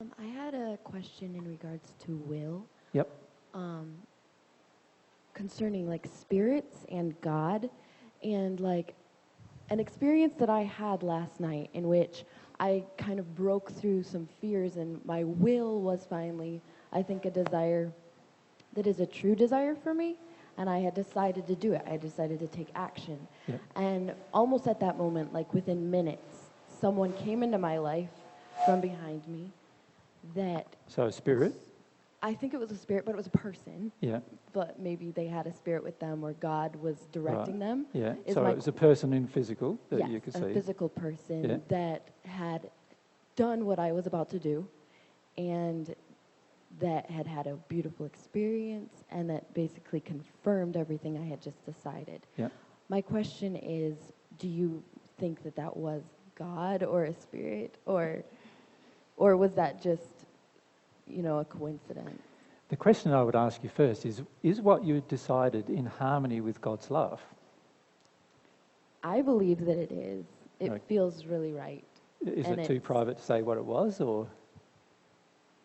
I had a question in regards to will, Yep. um, concerning like spirits and God, and like an experience that I had last night in which I kind of broke through some fears, and my will was finally, I think, a desire that is a true desire for me, and I had decided to do it. I decided to take action. Yep. And almost at that moment, like within minutes, someone came into my life from behind me that So a spirit. I think it was a spirit, but it was a person. Yeah. But maybe they had a spirit with them, or God was directing Right. them. Yeah. Is So my it was a person in physical that yes, you could a see. physical person Yeah. that had done what I was about to do, and that had had a beautiful experience, and that basically confirmed everything I had just decided. Yeah. My question is, do you think that that was God or a spirit, or was that just, a coincidence? The question I would ask you first is what you decided in harmony with God's love? I believe that it is. It Okay. feels really right. Is And it too private to say what it was, or?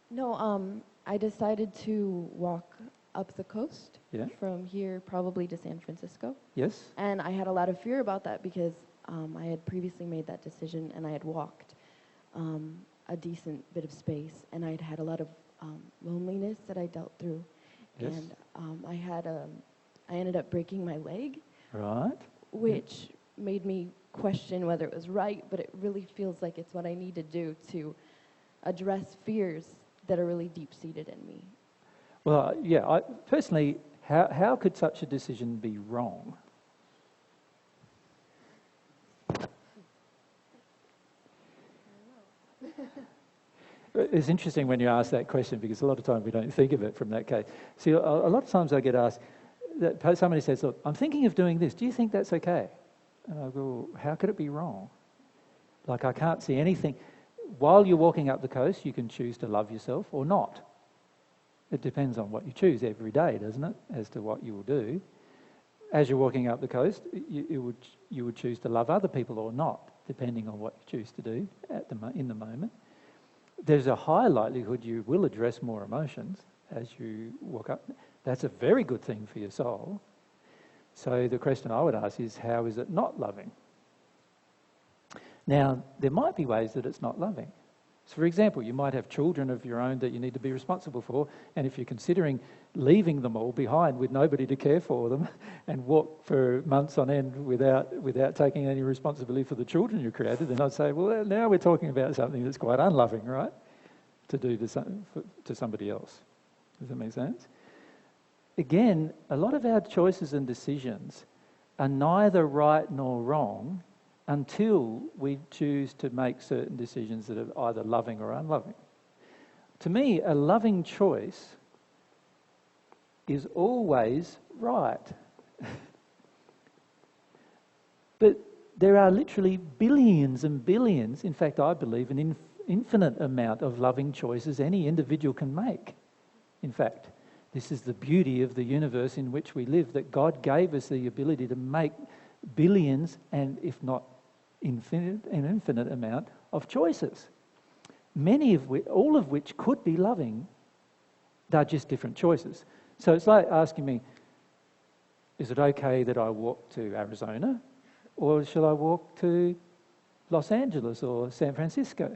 No, I decided to walk up the coast Yeah. from here probably to San Francisco. Yes? And I had a lot of fear about that because I had previously made that decision, and I had walked a decent bit of space, and I'd had a lot of loneliness that I dealt through. Yes. And I ended up breaking my leg, Right. which made me question whether it was right, but it really feels like it's what I need to do to address fears that are really deep-seated in me. Well, yeah, I personally, how could such a decision be wrong? It's interesting when you ask that question, because a lot of times we don't think of it from that case. See, a lot of times I get asked, that somebody says, look, I'm thinking of doing this. Do you think that's okay? And I go, how could it be wrong? Like, I can't see anything. While you're walking up the coast, you can choose to love yourself or not. It depends on what you choose every day, doesn't it, as to what you will do. As you're walking up the coast, you would choose to love other people or not, depending on what you choose to do in the moment. There's a high likelihood you will address more emotions as you walk up. That's a very good thing for your soul. So the question I would ask is, how is it not loving? Now, there might be ways that it's not loving. So, for example, you might have children of your own that you need to be responsible for, and if you're considering leaving them all behind with nobody to care for them and walk for months on end without taking any responsibility for the children you created, then I'd say, well, now we're talking about something that's quite unloving, right, to do to somebody else. Does that make sense? Again, a lot of our choices and decisions are neither right nor wrong until we choose to make certain decisions that are either loving or unloving. To me, a loving choice is always right. But there are literally billions and billions, in fact, I believe an infinite amount of loving choices any individual can make. In fact, this is the beauty of the universe in which we live, that God gave us the ability to make billions, and if not an infinite amount of choices. All of which could be loving. They're just different choices. So it's like asking me, is it okay that I walk to Arizona, or shall I walk to Los Angeles or San Francisco?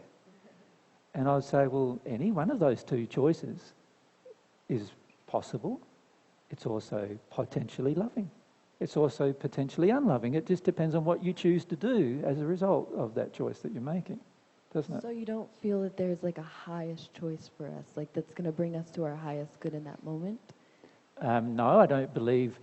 And I'd say, well, any one of those two choices is possible. It's also potentially loving. It's also potentially unloving. It just depends on what you choose to do as a result of that choice that you're making, doesn't it? So you don't feel that there's like a highest choice for us, like that's going to bring us to our highest good in that moment? No, I don't believe.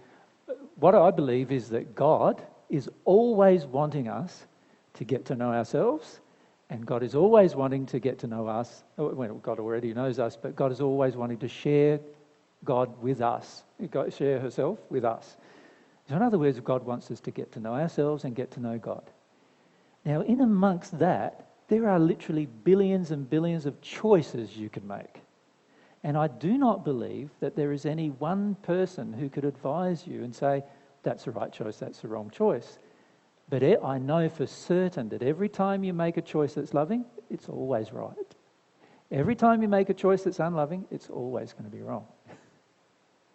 What I believe is that God is always wanting us to get to know ourselves, and God is always wanting to get to know us. Well, God already knows us, but God is always wanting to share God with us, share herself with us. So in other words, God wants us to get to know ourselves and get to know God. Now, in amongst that, there are literally billions and billions of choices you can make. And I do not believe that there is any one person who could advise you and say, that's the right choice, that's the wrong choice. But I know for certain that every time you make a choice that's loving, it's always right. Every time you make a choice that's unloving, it's always going to be wrong,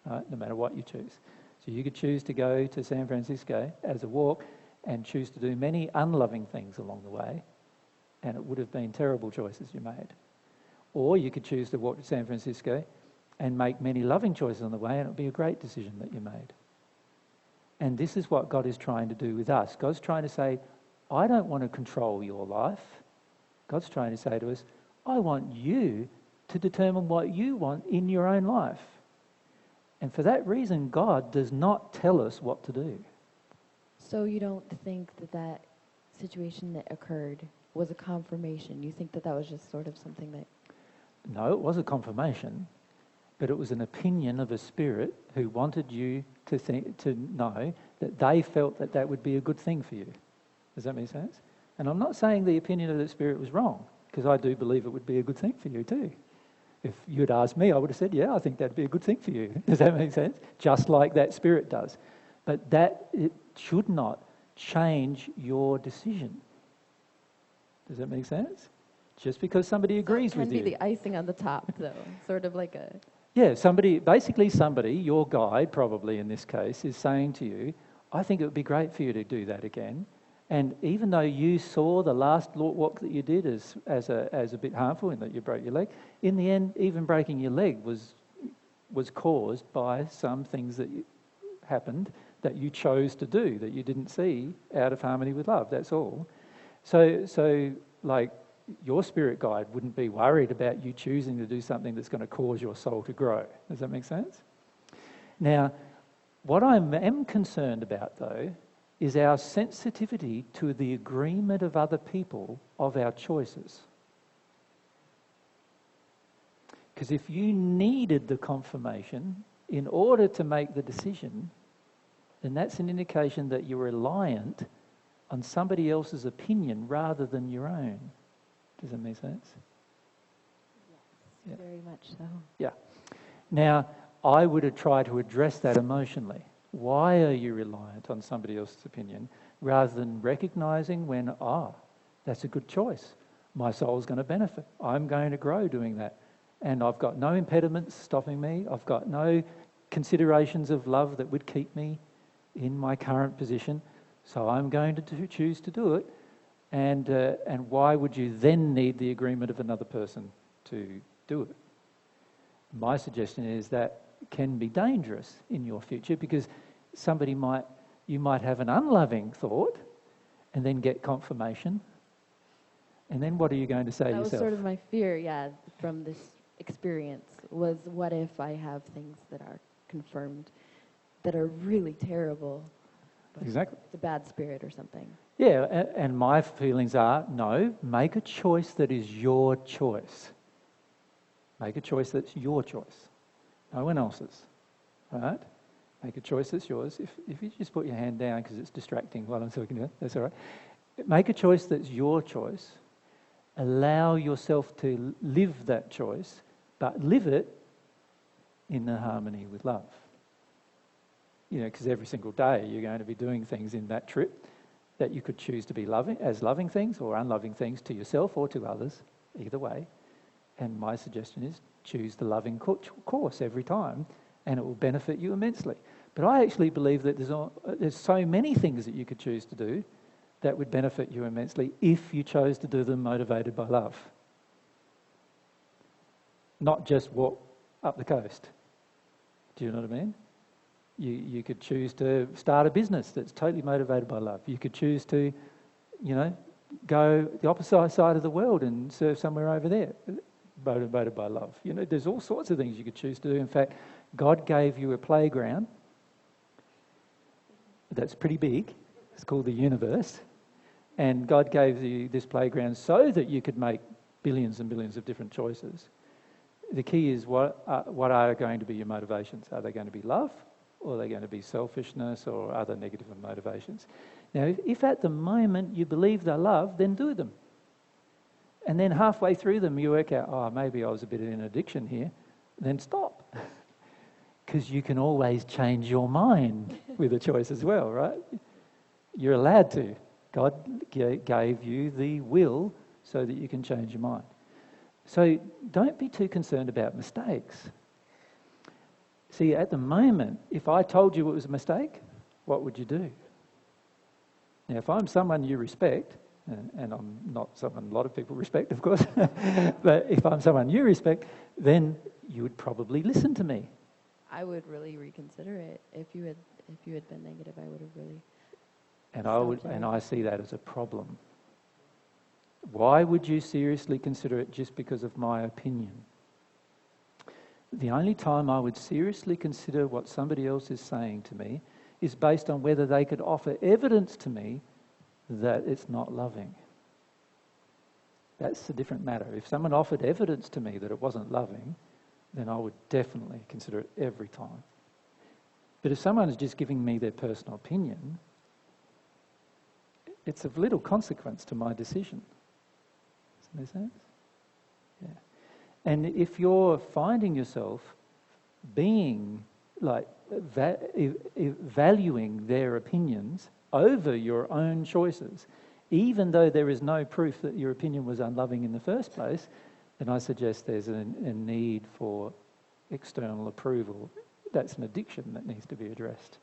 right? No matter what you choose. So you could choose to go to San Francisco as a walk and choose to do many unloving things along the way, and it would have been terrible choices you made. Or you could choose to walk to San Francisco and make many loving choices on the way, and it would be a great decision that you made. And this is what God is trying to do with us. God's trying to say, I don't want to control your life. God's trying to say to us, I want you to determine what you want in your own life. And for that reason, God does not tell us what to do. So you don't think that that situation that occurred was a confirmation? You think that that was just sort of something that... No, it was a confirmation, but it was an opinion of a spirit who wanted you to know that they felt that that would be a good thing for you. Does that make sense? And I'm not saying the opinion of the spirit was wrong, because I do believe it would be a good thing for you too. If you'd asked me, I would have said, yeah, I think that'd be a good thing for you. Does that make sense? Just like that spirit does. But that it should not change your decision. Does that make sense? Just because somebody agrees with you. It can be the icing on the top, though. Sort of like a... Yeah, somebody, your guide probably in this case, is saying to you, I think it would be great for you to do that again. And even though you saw the last walk that you did as a bit harmful in that you broke your leg, in the end, even breaking your leg was caused by some things that happened that you chose to do, that you didn't see out of harmony with love. That's all. So like, your spirit guide wouldn't be worried about you choosing to do something that's going to cause your soul to grow. Does that make sense? Now, what I am concerned about, though, is our sensitivity to the agreement of other people of our choices. Because if you needed the confirmation in order to make the decision, then that's an indication that you're reliant on somebody else's opinion rather than your own. Does that make sense? Yes, very much so. Yeah. Now, I would try to address that emotionally. Why are you reliant on somebody else's opinion rather than recognising when, that's a good choice. My soul's going to benefit. I'm going to grow doing that. And I've got no impediments stopping me. I've got no considerations of love that would keep me in my current position. So I'm going to choose to do it. And why would you then need the agreement of another person to do it? My suggestion is that can be dangerous in your future, because you might have an unloving thought and then get confirmation. And then what are you going to say to yourself? That was sort of my fear, from this experience, was what if I have things that are confirmed that are really terrible? Exactly. It's a bad spirit or something. Yeah, and my feelings are, no, make a choice that is your choice. Make a choice that's your choice, no one else's, right? Make a choice that's yours. If you just put your hand down because it's distracting while I'm talking to you, that's all right. Make a choice that's your choice. Allow yourself to live that choice, but live it in the harmony with love. You know, because every single day you're going to be doing things in that trip that you could choose to be loving things or unloving things to yourself or to others, either way. And my suggestion is choose the loving course every time, and it will benefit you immensely. But I actually believe that there's so many things that you could choose to do that would benefit you immensely if you chose to do them motivated by love. Not just walk up the coast. Do you know what I mean? You could choose to start a business that's totally motivated by love. You could choose to, go the opposite side of the world and serve somewhere over there, motivated by love. There's all sorts of things you could choose to do. In fact, God gave you a playground that's pretty big. It's called the universe. And God gave you this playground so that you could make billions and billions of different choices. The key is what are going to be your motivations? Are they going to be love? Or are they going to be selfishness or other negative motivations? Now, if at the moment you believe they're love, then do them. And then halfway through them, you work out, maybe I was a bit in addiction here. Then stop. Because you can always change your mind with a choice as well, right? You're allowed to. God gave you the will so that you can change your mind. So don't be too concerned about mistakes. See, at the moment, if I told you it was a mistake, what would you do? Now, if I'm someone you respect, and I'm not someone a lot of people respect, of course, but if I'm someone you respect, then you would probably listen to me. I would really reconsider it. If you had been negative, I would have really. And I see that as a problem. Why would you seriously consider it just because of my opinion? The only time I would seriously consider what somebody else is saying to me is based on whether they could offer evidence to me that it's not loving. That's a different matter. If someone offered evidence to me that it wasn't loving, then I would definitely consider it every time. But if someone is just giving me their personal opinion, it's of little consequence to my decision. Does that make sense? Yeah. And if you're finding yourself being like valuing their opinions over your own choices, even though there is no proof that your opinion was unloving in the first place, then I suggest there's a need for external approval. That's an addiction that needs to be addressed.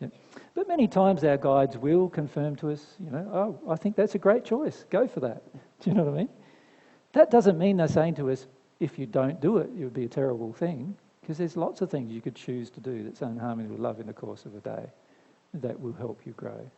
Yeah. But many times our guides will confirm to us, oh, I think that's a great choice. Go for that. Do you know what I mean? That doesn't mean they're saying to us, if you don't do it, it would be a terrible thing, because there's lots of things you could choose to do that's in harmony with love in the course of a day that will help you grow.